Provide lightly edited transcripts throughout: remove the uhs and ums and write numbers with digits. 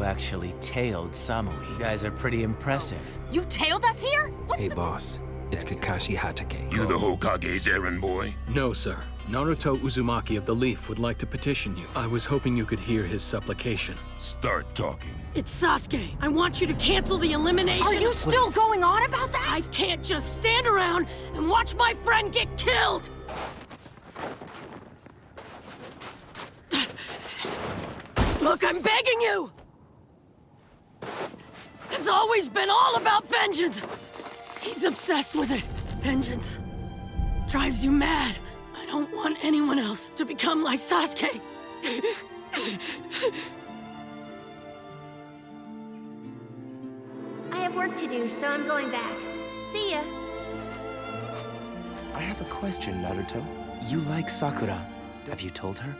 You actually tailed Samui. You guys are pretty impressive. You tailed us here? What's Hey, boss. It's Kakashi Hatake. You the Hokage's errand boy? No, sir. Naruto Uzumaki of the Leaf would like to petition you. I was hoping you could hear his supplication. Start talking. It's Sasuke. I want you to cancel the elimination. Are you still Please. going on about that? I can't just stand around and watch my friend get killed! Look, I'm begging you! It's always been all about vengeance. He's obsessed with it. Vengeance drives you mad. I don't want anyone else to become like Sasuke. I have work to do, so I'm going back. See ya. I have a question, Naruto. You like Sakura. Have you told her?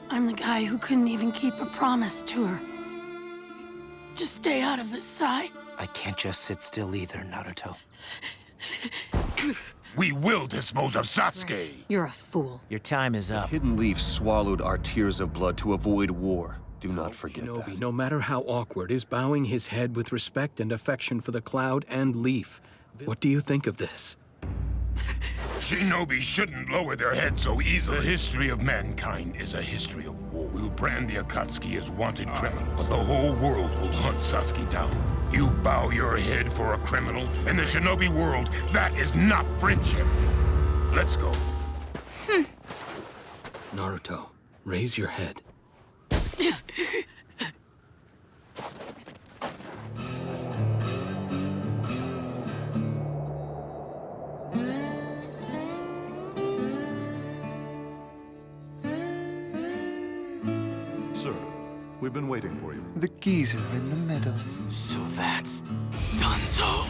I'm the guy who couldn't even keep a promise to her. Just stay out of this side. I can't just sit still either, Naruto. We will dispose of Sasuke! You're a fool. Your time is up. Hidden Leaf swallowed our tears of blood to avoid war. Do not forget Shinobi, that. no matter how awkward, is bowing his head with respect and affection for the Cloud and Leaf. What do you think of this? Shinobi shouldn't lower their heads so easily. The history of mankind is a history of war. We'll brand the Akatsuki as wanted criminals, but the whole world will hunt Sasuke down. You bow your head for a criminal? In the Shinobi world, that is not friendship. Let's go. Naruto, raise your head. Sir, we've been waiting for you. The geezer in the middle. So that's Dunzo.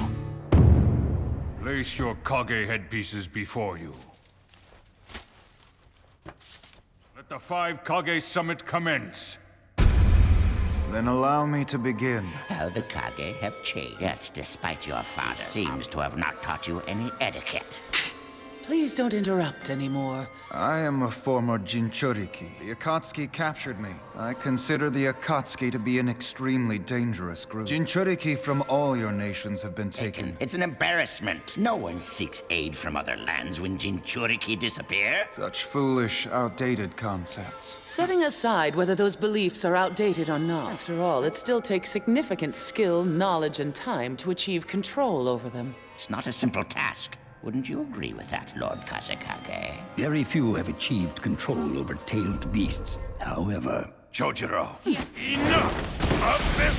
Place your Kage headpieces before you. Let the 5 Kage summit commence. Then allow me to begin. How the Kage have changed. Yet, despite your father, seems to have not taught you any etiquette. Please don't interrupt anymore. I am a former Jinchuriki. The Akatsuki captured me. I consider the Akatsuki to be an extremely dangerous group. Jinchuriki from all your nations have been taken. It's an embarrassment. No one seeks aid from other lands when Jinchuriki disappear. Such foolish, outdated concepts. Setting aside whether those beliefs are outdated or not, after all, it still takes significant skill, knowledge, and time to achieve control over them. It's not a simple task. Wouldn't you agree with that, Lord Kazekage? Very few have achieved control over tailed beasts. However... Chojiro, enough of this!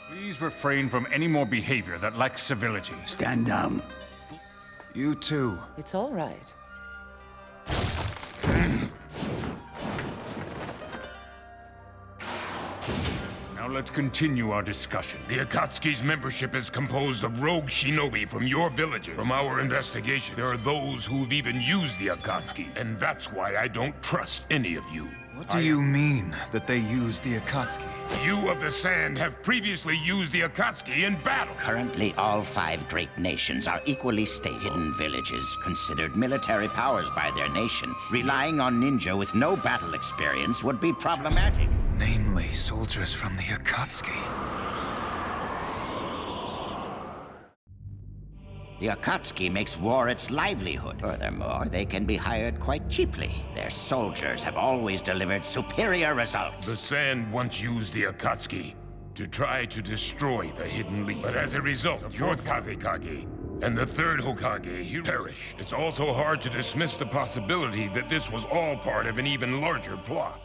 Please refrain from any more behavior that lacks civility. Stand down. You too. It's all right. Now let's continue our discussion. The Akatsuki's membership is composed of rogue shinobi from your villages. From our investigation, there are those who've even used the Akatsuki, and that's why I don't trust any of you. What do you mean, that they use the Akatsuki? You of the Sand have previously used the Akatsuki in battle. Currently, all 5 great nations are equally stable. Hidden villages, considered military powers by their nation, relying on ninja with no battle experience would be problematic. Namely, soldiers from the Akatsuki. The Akatsuki makes war its livelihood. Furthermore, they can be hired quite cheaply. Their soldiers have always delivered superior results. The Sand once used the Akatsuki to try to destroy the Hidden Leaf. But as a result, the 4th Kazekage and the 3rd Hokage perished. It's also hard to dismiss the possibility that this was all part of an even larger plot.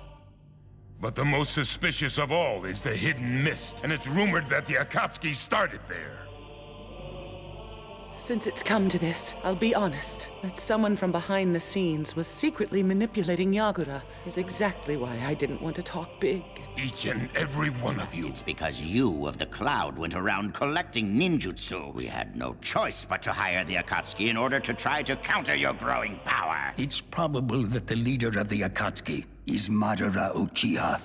But the most suspicious of all is the Hidden Mist, and it's rumored that the Akatsuki started there. Since it's come to this, I'll be honest. That someone from behind the scenes was secretly manipulating Yagura is exactly why I didn't want to talk big. Each and every one of you. It's because you of the Cloud went around collecting ninjutsu. We had no choice but to hire the Akatsuki in order to try to counter your growing power. It's probable that the leader of the Akatsuki is Madara Uchiha.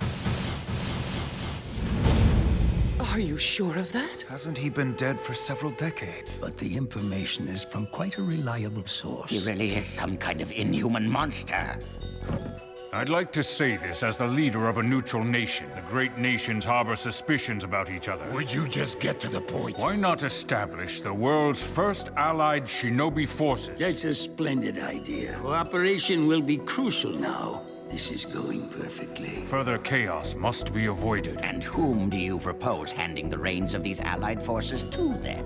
Are you sure of that? Hasn't he been dead for several decades? But the information is from quite a reliable source. He really is some kind of inhuman monster. I'd like to say this as the leader of a neutral nation. The great nations harbor suspicions about each other. Would you just get to the point? Why not establish the world's first allied shinobi forces? That's a splendid idea. Cooperation will be crucial now. This is going perfectly. Further chaos must be avoided. And whom do you propose handing the reins of these allied forces to, then?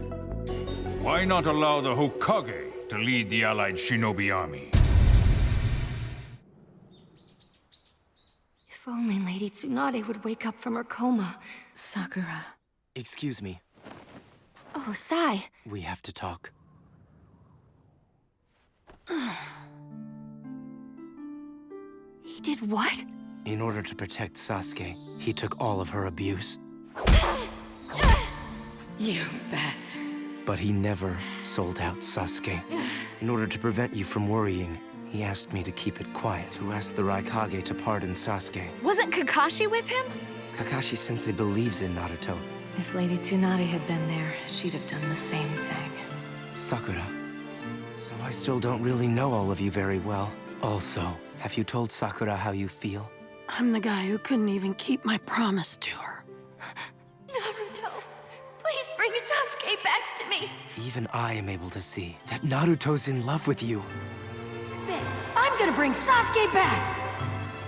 Why not allow the Hokage to lead the allied shinobi army? If only Lady Tsunade would wake up from her coma. Sakura. Excuse me. Oh, Sai. We have to talk. He did what? In order to protect Sasuke, he took all of her abuse. You bastard. But he never sold out Sasuke. In order to prevent you from worrying, he asked me to keep it quiet, to ask the Raikage to pardon Sasuke. Wasn't Kakashi with him? Kakashi-sensei believes in Naruto. If Lady Tsunade had been there, she'd have done the same thing. Sakura. So I still don't really know all of you very well. Also, have you told Sakura how you feel? I'm the guy who couldn't even keep my promise to her. Naruto, please bring Sasuke back to me. Even I am able to see that Naruto's in love with you. I'm gonna bring Sasuke back!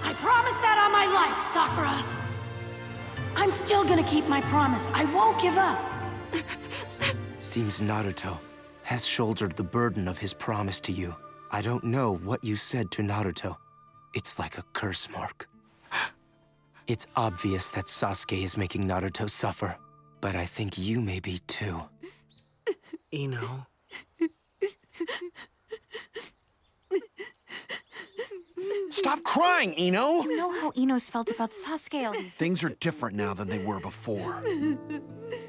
I promise that on my life, Sakura! I'm still gonna keep my promise. I won't give up. Seems Naruto has shouldered the burden of his promise to you. I don't know what you said to Naruto. It's like a curse mark. It's obvious that Sasuke is making Naruto suffer, but I think you may be too. Ino. Stop crying, Ino! You know how Ino's felt about Sasuke all these... Things are different now than they were before.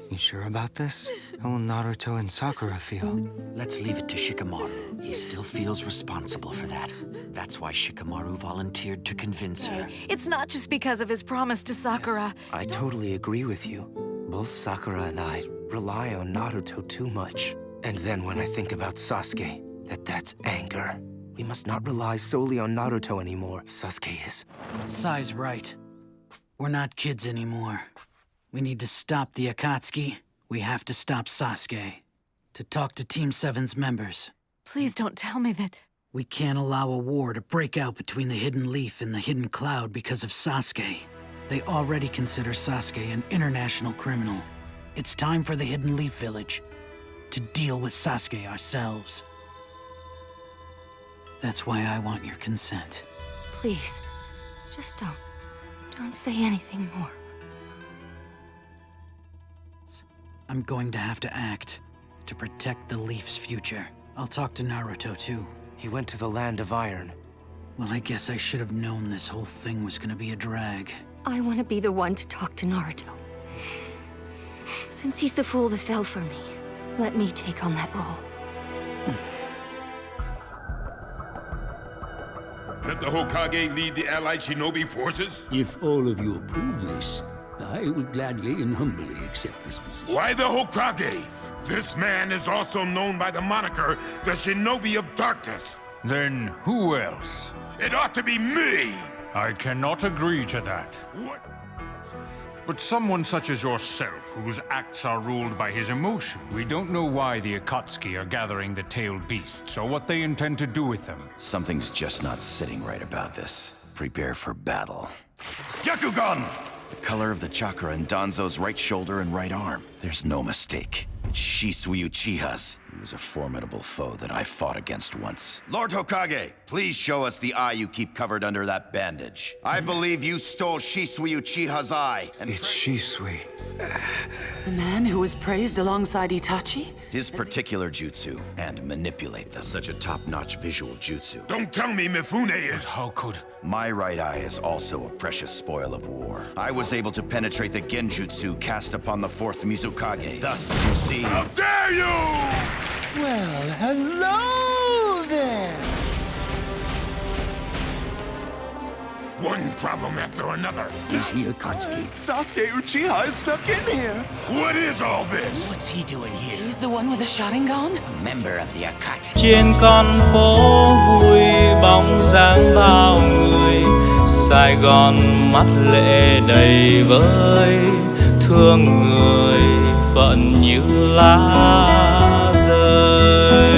You sure about this? How will Naruto and Sakura feel? Let's leave it to Shikamaru. He still feels responsible for that. That's why Shikamaru volunteered to convince her. It's not just because of his promise to Sakura. Yes, I totally agree with you. Both Sakura and I rely on Naruto too much. And then when I think about Sasuke, that's anger. We must not rely solely on Naruto anymore. Sasuke is. Sai's right. We're not kids anymore. We need to stop the Akatsuki. We have to stop Sasuke. To talk to Team 7's members. Please don't tell me that... We can't allow a war to break out between the Hidden Leaf and the Hidden Cloud because of Sasuke. They already consider Sasuke an international criminal. It's time for the Hidden Leaf Village to deal with Sasuke ourselves. That's why I want your consent. Please, just don't say anything more. I'm going to have to act to protect the Leaf's future. I'll talk to Naruto too. He went to the Land of Iron. Well, I guess I should have known this whole thing was gonna be a drag. I want to be the one to talk to Naruto. Since he's the fool that fell for me, let me take on that role. Let the Hokage lead the allied shinobi forces? If all of you approve this, I will gladly and humbly accept this position. Why the Hokage? This man is also known by the moniker, the Shinobi of Darkness. Then who else? It ought to be me! I cannot agree to that. What? But someone such as yourself, whose acts are ruled by his emotion. We don't know why the Akatsuki are gathering the tailed beasts, or what they intend to do with them. Something's just not sitting right about this. Prepare for battle. Gyakugan! The color of the chakra in Danzo's right shoulder and right arm. There's no mistake. It's Shisui Uchiha's. He was a formidable foe that I fought against once. Lord Hokage, please show us the eye you keep covered under that bandage. I believe you stole Shisui Uchiha's eye. And it's Shisui. The man who was praised alongside Itachi? His particular jutsu, and manipulate them. Such a top-notch visual jutsu. Don't tell me Mifune is... But how could... My right eye is also a precious spoil of war. I was able to penetrate the genjutsu cast upon the 4th Mizukage. Thus, you see... How dare you! Well, hello there! One problem after another. Is he Akatsuki? Sasuke Uchiha is snuck in here. What is all this? What's he doing here? He's the one with the Sharingan? A member of the Akatsuki. Trên con phố vui bóng dáng bao người, Sài Gòn mắt lệ đầy vơi, thương người phận như lá rơi.